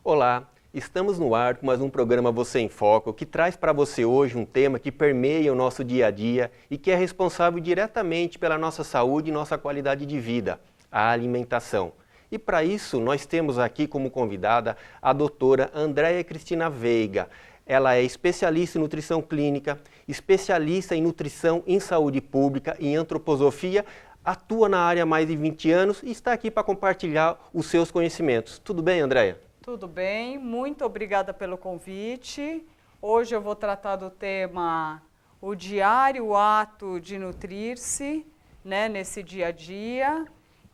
Olá, estamos no ar com mais um programa Você em Foco, que traz para você hoje um tema que permeia o nosso dia a dia e que é responsável diretamente pela nossa saúde e nossa qualidade de vida, a alimentação. E para isso nós temos aqui como convidada a doutora Andréia Cristina Veiga. Ela é especialista em nutrição clínica, especialista em nutrição em saúde pública e em antroposofia, atua na área há mais de 20 anos e está aqui para compartilhar os seus conhecimentos. Tudo bem, Andréia? Tudo bem, muito obrigada pelo convite. Hoje eu vou tratar do tema o diário ato de nutrir-se, né, nesse dia a dia.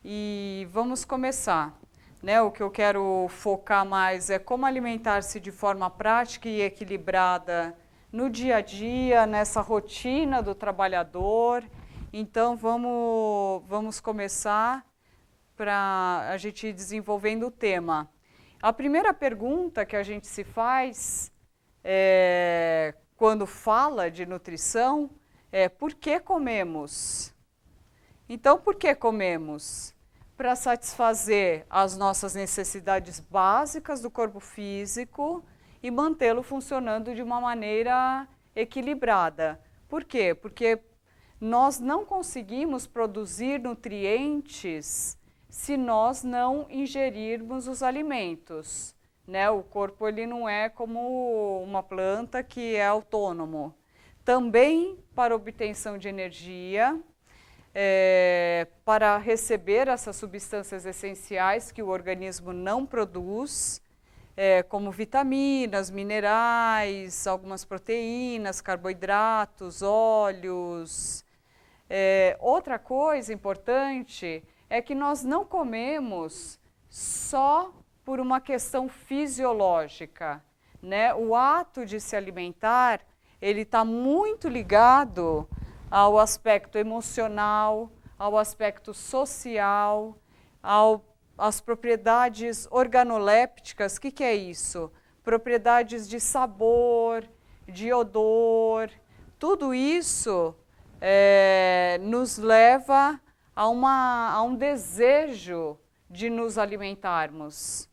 E vamos começar. O que eu quero focar mais é como alimentar-se de forma prática e equilibrada no dia a dia, nessa rotina do trabalhador. Então vamos começar para a gente ir desenvolvendo o tema. A primeira pergunta que a gente se faz quando fala de nutrição é: por que comemos? Então, por que comemos? Para satisfazer as nossas necessidades básicas do corpo físico e mantê-lo funcionando de uma maneira equilibrada. Por quê? Porque nós não conseguimos produzir nutrientes se nós não ingerirmos os alimentos, né? O corpo ele não é como uma planta que é autônomo. Também para obtenção de energia, para receber essas substâncias essenciais que o organismo não produz, como vitaminas, minerais, algumas proteínas, carboidratos, óleos. Outra coisa importante é que nós não comemos só por uma questão fisiológica, né? O ato de se alimentar, ele está muito ligado ao aspecto emocional, ao aspecto social, às propriedades organolépticas. O que é isso? Propriedades de sabor, de odor. Tudo isso nos leva a um desejo de nos alimentarmos.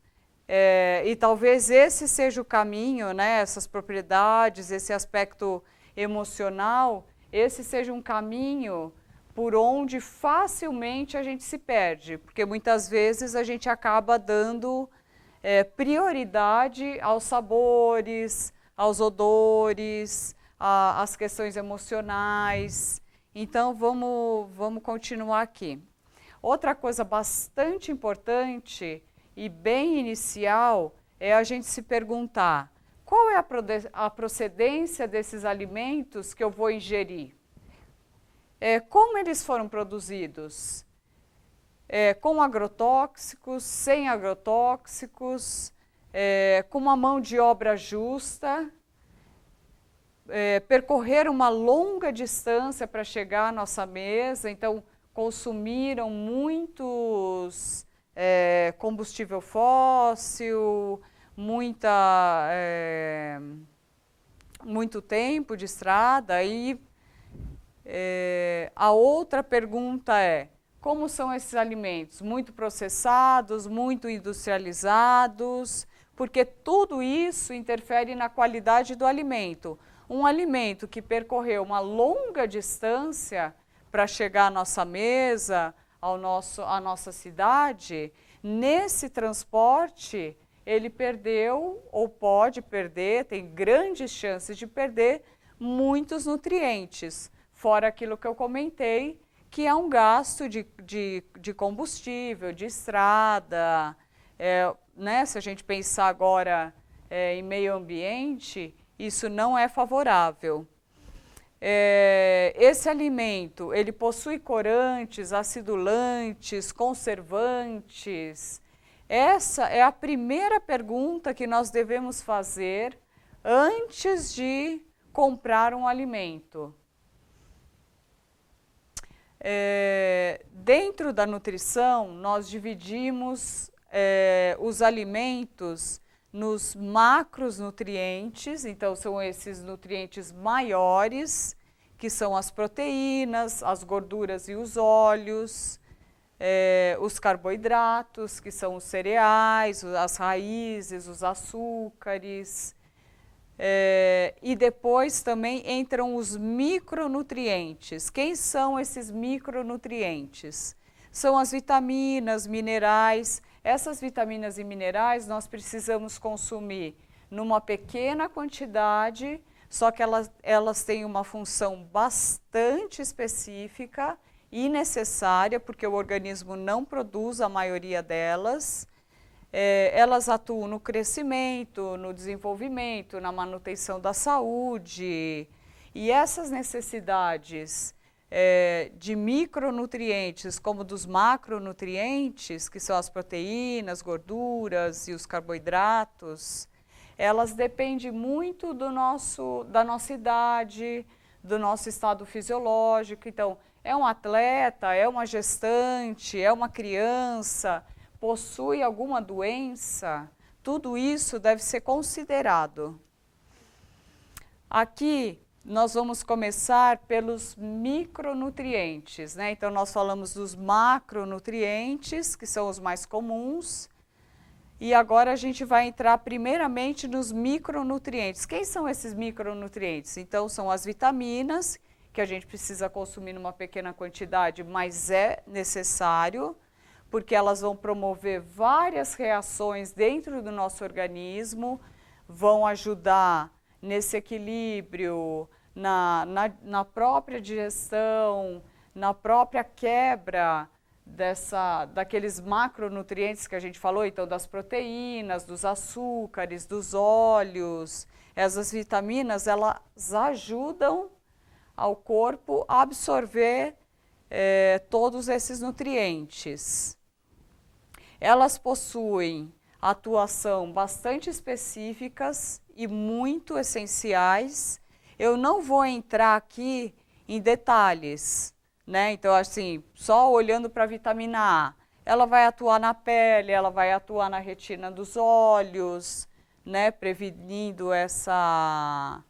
E talvez esse seja o caminho, né? Essas propriedades, esse aspecto emocional, esse seja um caminho por onde facilmente a gente se perde, porque muitas vezes a gente acaba dando prioridade aos sabores, aos odores, às questões emocionais. Então, vamos continuar aqui. Outra coisa bastante importante e bem inicial é a gente se perguntar: qual é a procedência desses alimentos que eu vou ingerir? Como eles foram produzidos? Com agrotóxicos, sem agrotóxicos, com uma mão de obra justa, percorrer uma longa distância para chegar à nossa mesa, então consumiram muitos combustível fóssil, muito tempo de estrada. E a outra pergunta é: como são esses alimentos? Muito processados, muito industrializados, porque tudo isso interfere na qualidade do alimento. Um alimento que percorreu uma longa distância para chegar à nossa mesa, à nossa cidade, nesse transporte ele perdeu ou pode perder, tem grandes chances de perder muitos nutrientes, fora aquilo que eu comentei, que é um gasto de combustível, de estrada. Né? Se a gente pensar agora em meio ambiente, isso não é favorável. Esse alimento, ele possui corantes, acidulantes, conservantes. Essa é a primeira pergunta que nós devemos fazer antes de comprar um alimento. Dentro da nutrição, nós dividimos os alimentos nos macronutrientes, então são esses nutrientes maiores, que são as proteínas, as gorduras e os óleos, os carboidratos, que são os cereais, as raízes, os açúcares, e depois também entram os micronutrientes. Quem são esses micronutrientes? São as vitaminas, minerais. Essas vitaminas e minerais nós precisamos consumir numa pequena quantidade, só que elas têm uma função bastante específica e necessária, porque o organismo não produz a maioria delas. Elas atuam no crescimento, no desenvolvimento, na manutenção da saúde. E essas necessidades de micronutrientes, como dos macronutrientes, que são as proteínas, gorduras e os carboidratos, elas dependem muito da nossa idade, do nosso estado fisiológico. Então, é um atleta, é uma gestante, é uma criança, possui alguma doença, tudo isso deve ser considerado. Aqui nós vamos começar pelos micronutrientes, né? Então nós falamos dos macronutrientes, que são os mais comuns, e agora a gente vai entrar primeiramente nos micronutrientes. Quem são esses micronutrientes? Então são as vitaminas, que a gente precisa consumir numa pequena quantidade, mas é necessário, porque elas vão promover várias reações dentro do nosso organismo, vão ajudar nesse equilíbrio, na própria digestão, na própria quebra daqueles macronutrientes que a gente falou, então das proteínas, dos açúcares, dos óleos. Essas vitaminas, elas ajudam ao corpo a absorver todos esses nutrientes. Elas possuem atuação bastante específicas e muito essenciais. Eu não vou entrar aqui em detalhes, né? Então, assim, só olhando para a vitamina A, ela vai atuar na pele, ela vai atuar na retina dos olhos, né? Prevenindo essa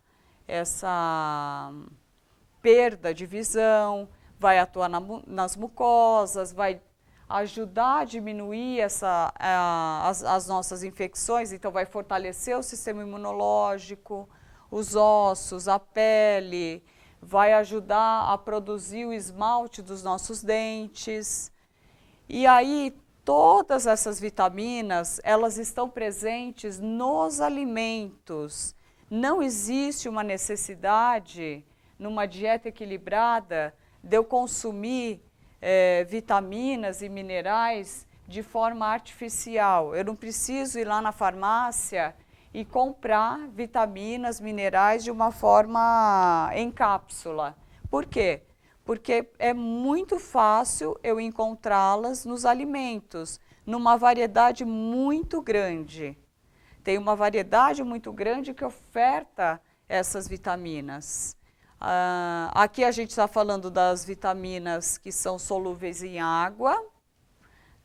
perda de visão, vai atuar nas mucosas, vai ajudar a diminuir as nossas infecções, então vai fortalecer o sistema imunológico, os ossos, a pele, vai ajudar a produzir o esmalte dos nossos dentes. E aí, todas essas vitaminas, elas estão presentes nos alimentos. Não existe uma necessidade, numa dieta equilibrada, de eu consumir vitaminas e minerais de forma artificial. Eu não preciso ir lá na farmácia e comprar vitaminas, minerais de uma forma em cápsula. Por quê? Porque é muito fácil eu encontrá-las nos alimentos, numa variedade muito grande. Tem uma variedade muito grande que oferta essas vitaminas. Aqui a gente está falando das vitaminas que são solúveis em água,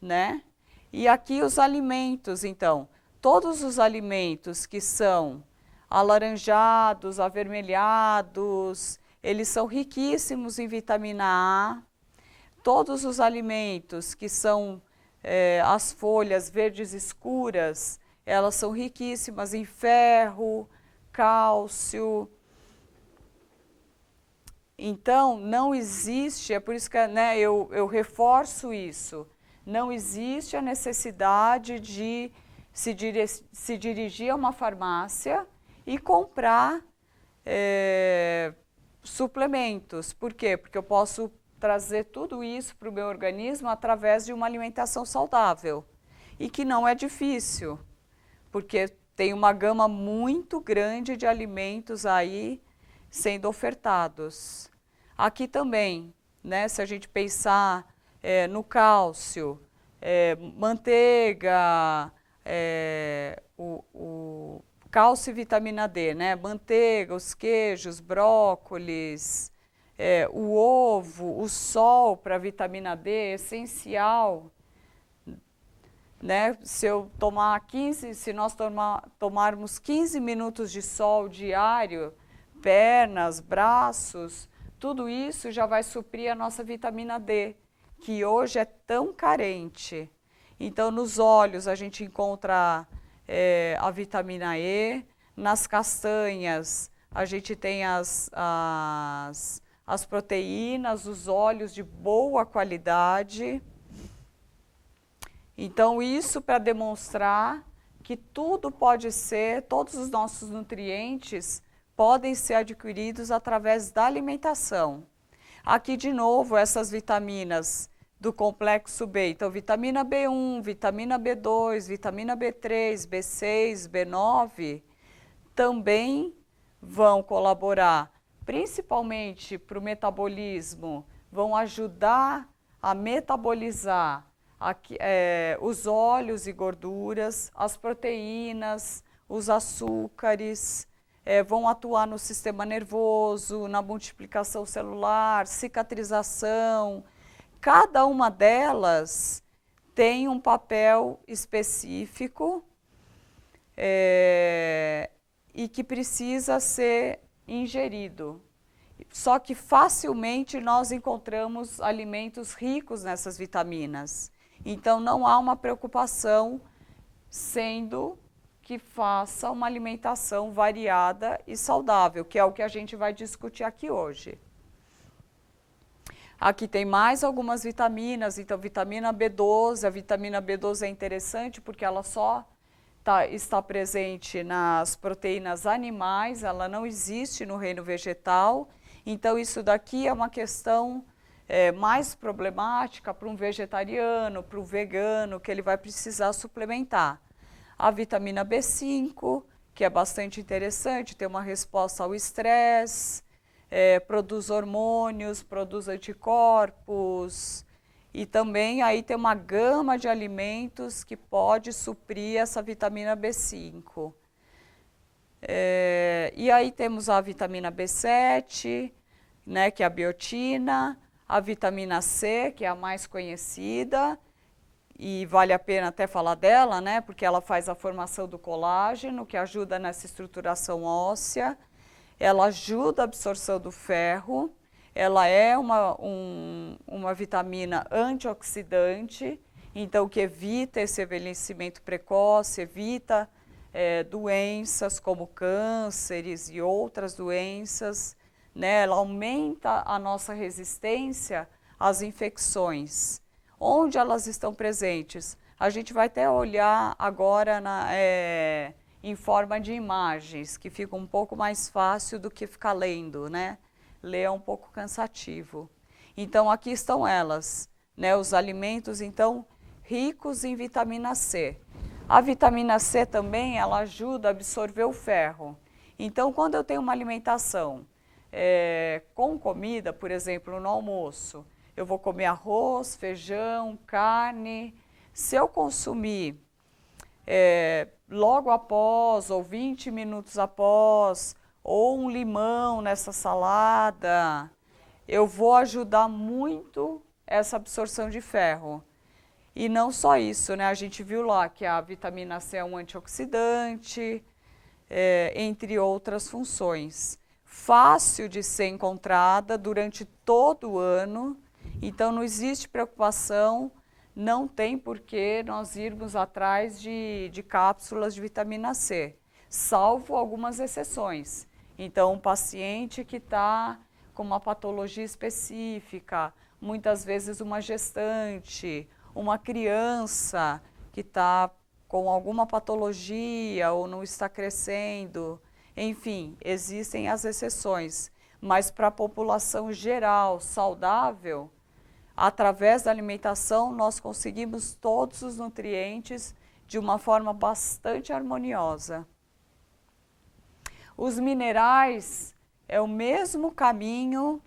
né? E aqui os alimentos, então, todos os alimentos que são alaranjados, avermelhados, eles são riquíssimos em vitamina A. Todos os alimentos que são as folhas verdes escuras, elas são riquíssimas em ferro, cálcio. Então, não existe, é por isso que eu reforço isso, não existe a necessidade de se dirigir a uma farmácia e comprar suplementos. Por quê? Porque eu posso trazer tudo isso para o meu organismo através de uma alimentação saudável. E que não é difícil, porque tem uma gama muito grande de alimentos aí sendo ofertados. Aqui também, né, se a gente pensar no cálcio, manteiga, o cálcio e vitamina D, né, manteiga, os queijos, brócolis, o ovo, o sol para vitamina D é essencial. né? Se nós tomarmos 15 minutos de sol diário, pernas, braços, tudo isso já vai suprir a nossa vitamina D, que hoje é tão carente. Então, nos olhos a gente encontra a vitamina E, nas castanhas a gente tem as proteínas, os óleos de boa qualidade. Então, isso para demonstrar que todos os nossos nutrientes podem ser adquiridos através da alimentação. Aqui, de novo, essas vitaminas do complexo B. Então, vitamina B1, vitamina B2, vitamina B3, B6, B9, também vão colaborar, principalmente para o metabolismo, vão ajudar a metabolizar os óleos e gorduras, as proteínas, os açúcares, vão atuar no sistema nervoso, na multiplicação celular, cicatrização. Cada uma delas tem um papel específico e que precisa ser ingerido. Só que facilmente nós encontramos alimentos ricos nessas vitaminas. Então, não há uma preocupação, sendo que faça uma alimentação variada e saudável, que é o que a gente vai discutir aqui hoje. Aqui tem mais algumas vitaminas, então vitamina B12, a vitamina B12 é interessante porque ela só está presente nas proteínas animais, ela não existe no reino vegetal, então isso daqui é uma questão mais problemática para um vegetariano, para um vegano, que ele vai precisar suplementar. A vitamina B5, que é bastante interessante, tem uma resposta ao estresse, produz hormônios, produz anticorpos, e também aí tem uma gama de alimentos que pode suprir essa vitamina B5. E aí temos a vitamina B7, né, que é a biotina, a vitamina C, que é a mais conhecida, e vale a pena até falar dela, né, porque ela faz a formação do colágeno, que ajuda nessa estruturação óssea, ela ajuda a absorção do ferro, ela é uma vitamina antioxidante, então que evita esse envelhecimento precoce, evita doenças como cânceres e outras doenças, né? Ela aumenta a nossa resistência às infecções. Onde elas estão presentes? A gente vai até olhar agora em forma de imagens, que fica um pouco mais fácil do que ficar lendo, né? Ler é um pouco cansativo. Então, aqui estão elas, né? Os alimentos, então, ricos em vitamina C. A vitamina C também, ela ajuda a absorver o ferro. Então, quando eu tenho uma alimentação com comida, por exemplo, no almoço, eu vou comer arroz, feijão, carne. Se eu consumir logo após, ou 20 minutos após, ou um limão nessa salada, eu vou ajudar muito essa absorção de ferro. E não só isso, né? A gente viu lá que a vitamina C é um antioxidante, entre outras funções. Fácil de ser encontrada durante todo o ano, então não existe preocupação, não tem por que nós irmos atrás de cápsulas de vitamina C, salvo algumas exceções. Então, um paciente que está com uma patologia específica, muitas vezes uma gestante, uma criança que está com alguma patologia ou não está crescendo, enfim, existem as exceções, mas para a população geral saudável, através da alimentação, nós conseguimos todos os nutrientes de uma forma bastante harmoniosa. Os minerais é o mesmo caminho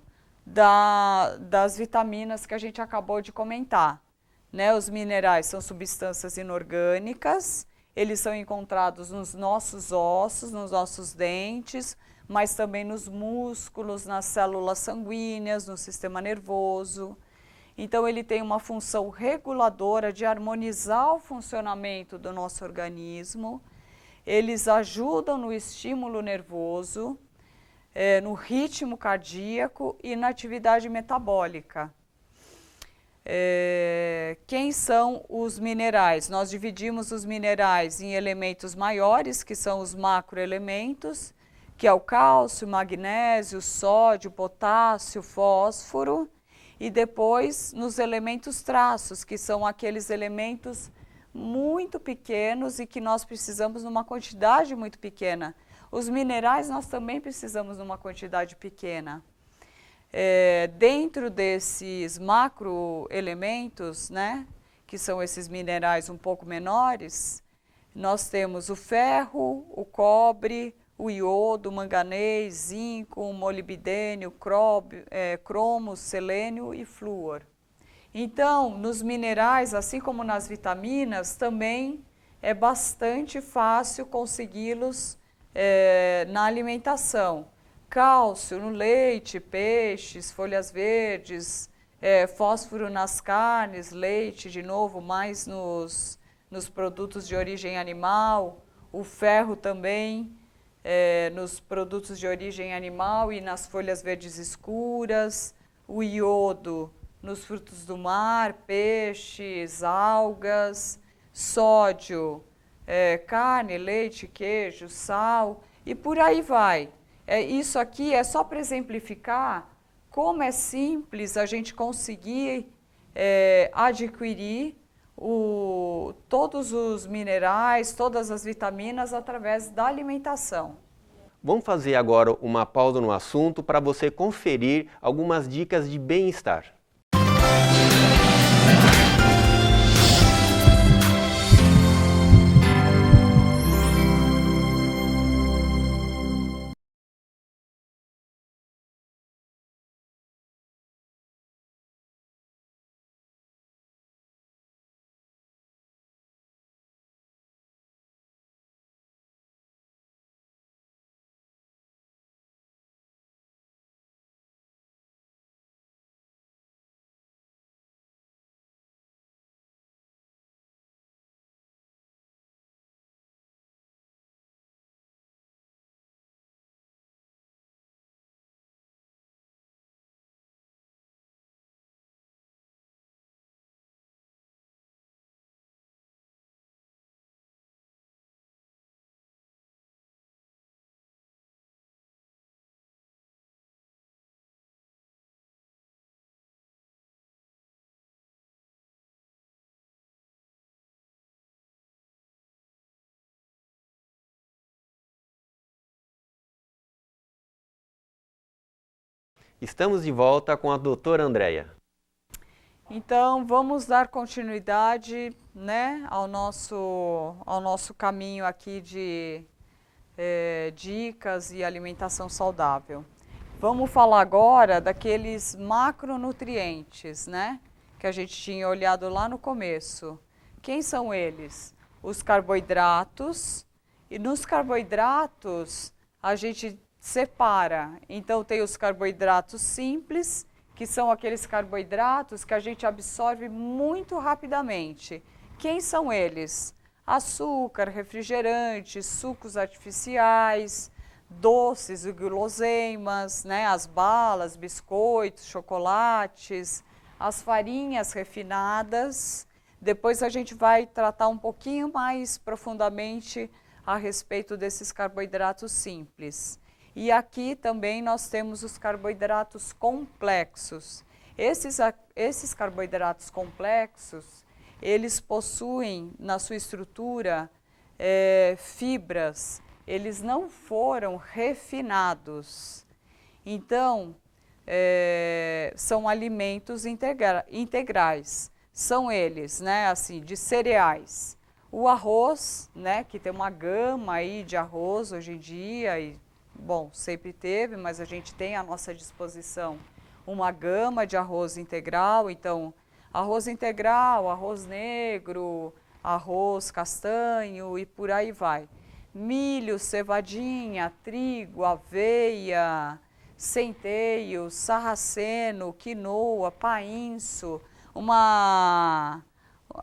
das vitaminas que a gente acabou de comentar, né? Os minerais são substâncias inorgânicas, eles são encontrados nos nossos ossos, nos nossos dentes, mas também nos músculos, nas células sanguíneas, no sistema nervoso. Então, ele tem uma função reguladora de harmonizar o funcionamento do nosso organismo. Eles ajudam no estímulo nervoso, no ritmo cardíaco e na atividade metabólica. Quem são os minerais? Nós dividimos os minerais em elementos maiores, que são os macroelementos, que é o cálcio, magnésio, sódio, potássio, fósforo, e depois nos elementos traços, que são aqueles elementos muito pequenos e que nós precisamos numa quantidade muito pequena. Os minerais nós também precisamos numa quantidade pequena. Dentro desses macroelementos, né, que são esses minerais um pouco menores, nós temos o ferro, o cobre, o iodo, o manganês, zinco, o molibdênio, cromo, selênio e flúor. Então, nos minerais, assim como nas vitaminas, também é bastante fácil consegui-los na alimentação. Cálcio no leite, peixes, folhas verdes, fósforo nas carnes, leite, de novo, mais nos produtos de origem animal, o ferro também nos produtos de origem animal e nas folhas verdes escuras, o iodo nos frutos do mar, peixes, algas, sódio, carne, leite, queijo, sal e por aí vai. Isso aqui é só para exemplificar como é simples a gente conseguir adquirir todos os minerais, todas as vitaminas através da alimentação. Vamos fazer agora uma pausa no assunto para você conferir algumas dicas de bem-estar. Estamos de volta com a doutora Andréia. Então, vamos dar continuidade, né, ao nosso caminho aqui de dicas e alimentação saudável. Vamos falar agora daqueles macronutrientes, né, que a gente tinha olhado lá no começo. Quem são eles? Os carboidratos. E nos carboidratos a gente separa. Então, tem os carboidratos simples, que são aqueles carboidratos que a gente absorve muito rapidamente. Quem são eles? Açúcar, refrigerantes, sucos artificiais, doces e guloseimas, né? As balas, biscoitos, chocolates, as farinhas refinadas. Depois a gente vai tratar um pouquinho mais profundamente a respeito desses carboidratos simples. E aqui também nós temos os carboidratos complexos. Esses carboidratos complexos, eles possuem na sua estrutura fibras, eles não foram refinados. Então, são alimentos integrais. São eles, né, assim, de cereais. O arroz, né, que tem uma gama aí de arroz hoje em dia, e, bom, sempre teve, mas a gente tem à nossa disposição uma gama de arroz integral. Então, arroz integral, arroz negro, arroz castanho e por aí vai. Milho, cevadinha, trigo, aveia, centeio, sarraceno, quinoa, painço.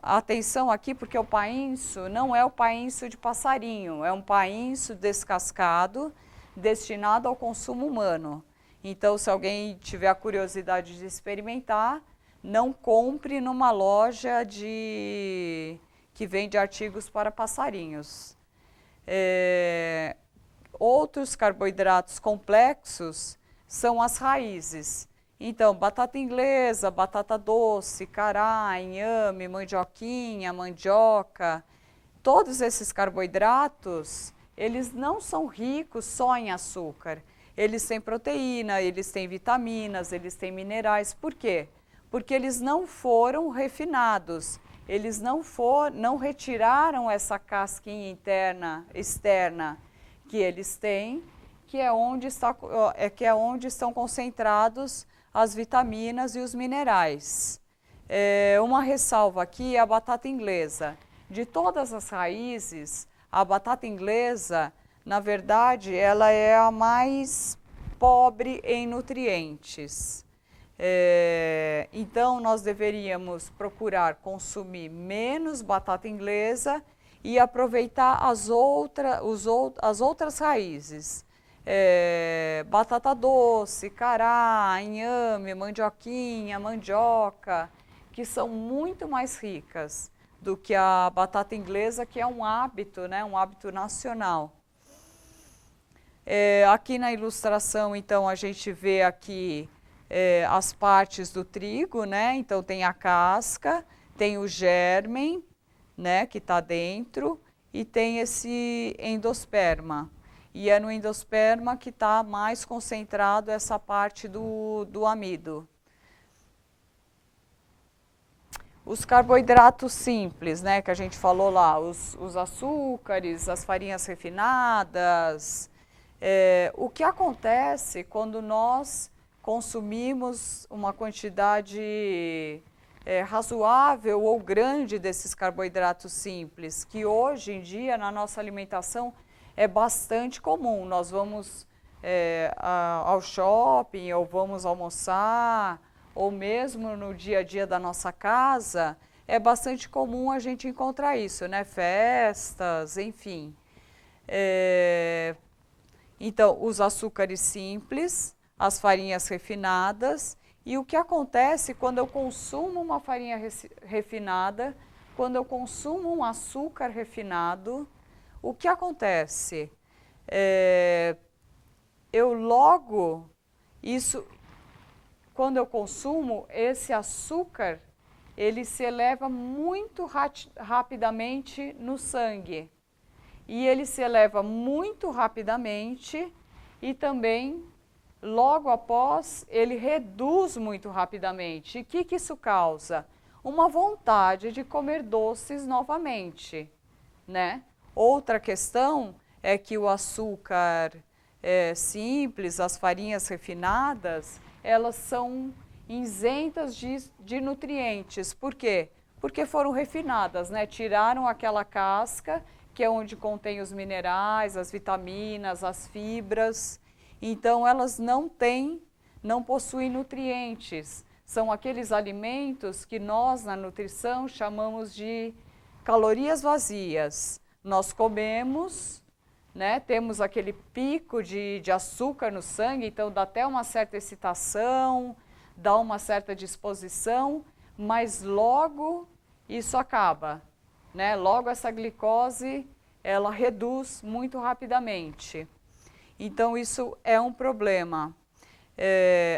Atenção aqui, porque o painço não é o painço de passarinho, é um painço descascado, destinado ao consumo humano. Então, se alguém tiver a curiosidade de experimentar, não compre numa loja que vende artigos para passarinhos. Outros carboidratos complexos são as raízes. Então, batata inglesa, batata doce, cará, inhame, mandioquinha, mandioca, todos esses carboidratos, eles não são ricos só em açúcar. Eles têm proteína, eles têm vitaminas, eles têm minerais. Por quê? Porque eles não foram refinados. Eles não retiraram essa casquinha externa que eles têm, que é onde estão concentrados as vitaminas e os minerais. Uma ressalva aqui é a batata inglesa. De todas as raízes, a batata inglesa, na verdade, ela é a mais pobre em nutrientes. Então, nós deveríamos procurar consumir menos batata inglesa e aproveitar as outras raízes. Batata doce, cará, inhame, mandioquinha, mandioca, que são muito mais ricas do que a batata inglesa, que é um hábito, né, um hábito nacional. Aqui na ilustração, então, a gente vê aqui as partes do trigo, né? Então tem a casca, tem o germen, né, que está dentro, e tem esse endosperma. E é no endosperma que está mais concentrado essa parte do amido. Os carboidratos simples, né, que a gente falou lá, os açúcares, as farinhas refinadas. O que acontece quando nós consumimos uma quantidade razoável ou grande desses carboidratos simples, que hoje em dia na nossa alimentação é bastante comum. Nós vamos ao shopping ou vamos almoçar, ou mesmo no dia a dia da nossa casa, é bastante comum a gente encontrar isso, né? Festas, enfim. Então, os açúcares simples, as farinhas refinadas, e o que acontece quando eu consumo uma farinha refinada, quando eu consumo um açúcar refinado, o que acontece? Quando eu consumo esse açúcar, ele se eleva muito rapidamente no sangue. E ele se eleva muito rapidamente e também, logo após, ele reduz muito rapidamente. E o que isso causa? Uma vontade de comer doces novamente, né? Outra questão é que o açúcar simples, as farinhas refinadas, elas são isentas de nutrientes. Por quê? Porque foram refinadas, né? Tiraram aquela casca, que é onde contém os minerais, as vitaminas, as fibras. Então, elas não possuem nutrientes. São aqueles alimentos que nós, na nutrição, chamamos de calorias vazias. Nós comemos, né, temos aquele pico de açúcar no sangue, então dá até uma certa excitação, dá uma certa disposição, mas logo isso acaba. Né? Logo essa glicose, ela reduz muito rapidamente. Então isso é um problema.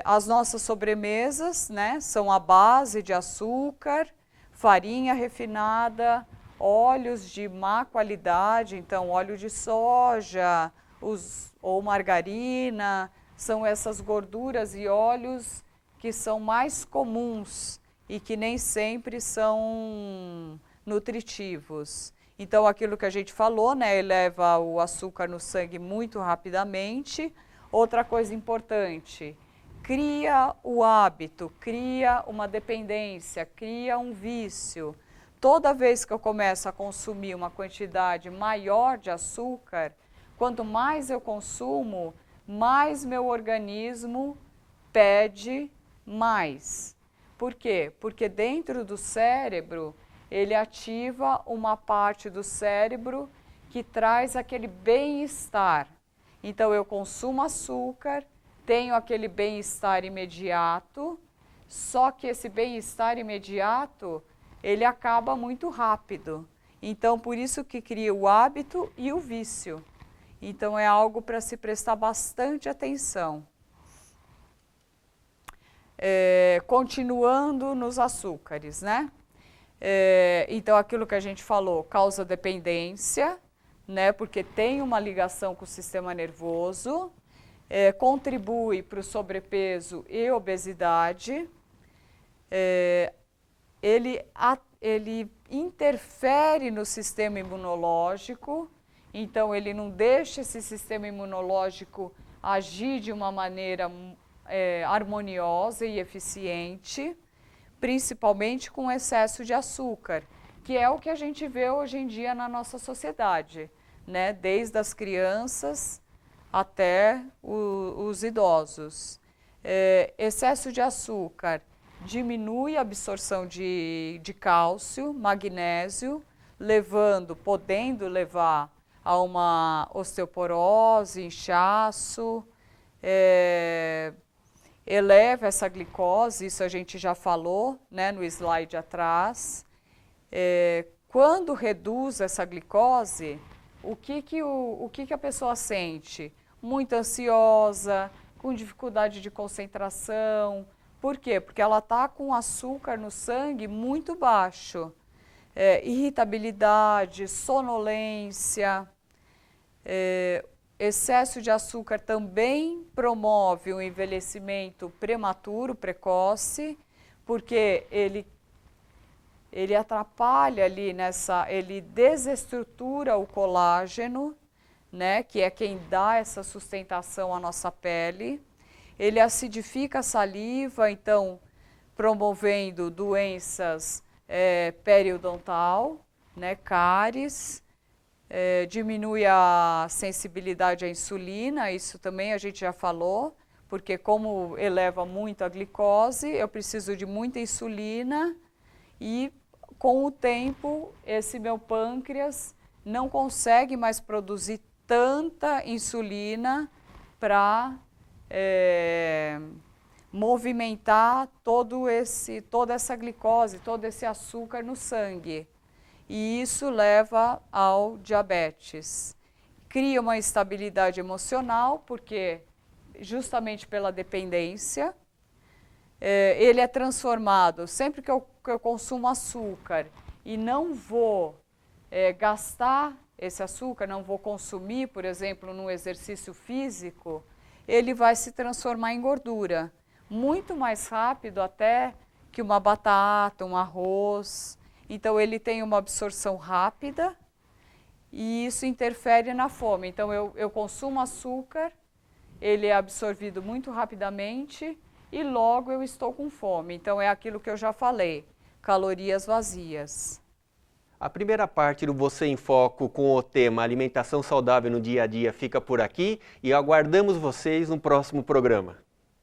As nossas sobremesas, né, são à base de açúcar, farinha refinada, óleos de má qualidade, então óleo de soja ou margarina, são essas gorduras e óleos que são mais comuns e que nem sempre são nutritivos. Então, aquilo que a gente falou, né, eleva o açúcar no sangue muito rapidamente. Outra coisa importante, cria o hábito, cria uma dependência, cria um vício. Toda vez que eu começo a consumir uma quantidade maior de açúcar, quanto mais eu consumo, mais meu organismo pede mais. Por quê? Porque dentro do cérebro, ele ativa uma parte do cérebro que traz aquele bem-estar. Então, eu consumo açúcar, tenho aquele bem-estar imediato, só que esse bem-estar imediato, ele acaba muito rápido. Então, por isso que cria o hábito e o vício. Então, é algo para se prestar bastante atenção. Continuando nos açúcares, né? Então, aquilo que a gente falou, causa dependência, né? Porque tem uma ligação com o sistema nervoso, contribui para o sobrepeso e obesidade, ele interfere no sistema imunológico, então ele não deixa esse sistema imunológico agir de uma maneira harmoniosa e eficiente, principalmente com excesso de açúcar, que é o que a gente vê hoje em dia na nossa sociedade, né? Desde as crianças até os idosos. Excesso de açúcar diminui a absorção de cálcio, magnésio, podendo levar a uma osteoporose, inchaço, eleva essa glicose, isso a gente já falou, né, no slide atrás. Quando reduz essa glicose, o que a pessoa sente? Muito ansiosa, com dificuldade de concentração. Por quê? Porque ela está com açúcar no sangue muito baixo. Irritabilidade, sonolência. Excesso de açúcar também promove um envelhecimento prematuro, precoce, porque ele atrapalha ali ele desestrutura o colágeno, né, que é quem dá essa sustentação à nossa pele. Ele acidifica a saliva, então promovendo doenças periodontal, né, cáries. Diminui a sensibilidade à insulina, isso também a gente já falou, porque como eleva muito a glicose, eu preciso de muita insulina e com o tempo esse meu pâncreas não consegue mais produzir tanta insulina para movimentar toda essa glicose, todo esse açúcar no sangue. E isso leva ao diabetes. Cria uma instabilidade emocional, porque justamente pela dependência, ele é transformado, sempre que eu consumo açúcar e não vou gastar esse açúcar, não vou consumir, por exemplo, num exercício físico, ele vai se transformar em gordura, muito mais rápido até que uma batata, um arroz. Então, ele tem uma absorção rápida e isso interfere na fome. Então, eu consumo açúcar, ele é absorvido muito rapidamente e logo eu estou com fome. Então, é aquilo que eu já falei, calorias vazias. A primeira parte do Você em Foco com o tema Alimentação Saudável no Dia a Dia fica por aqui e aguardamos vocês no próximo programa.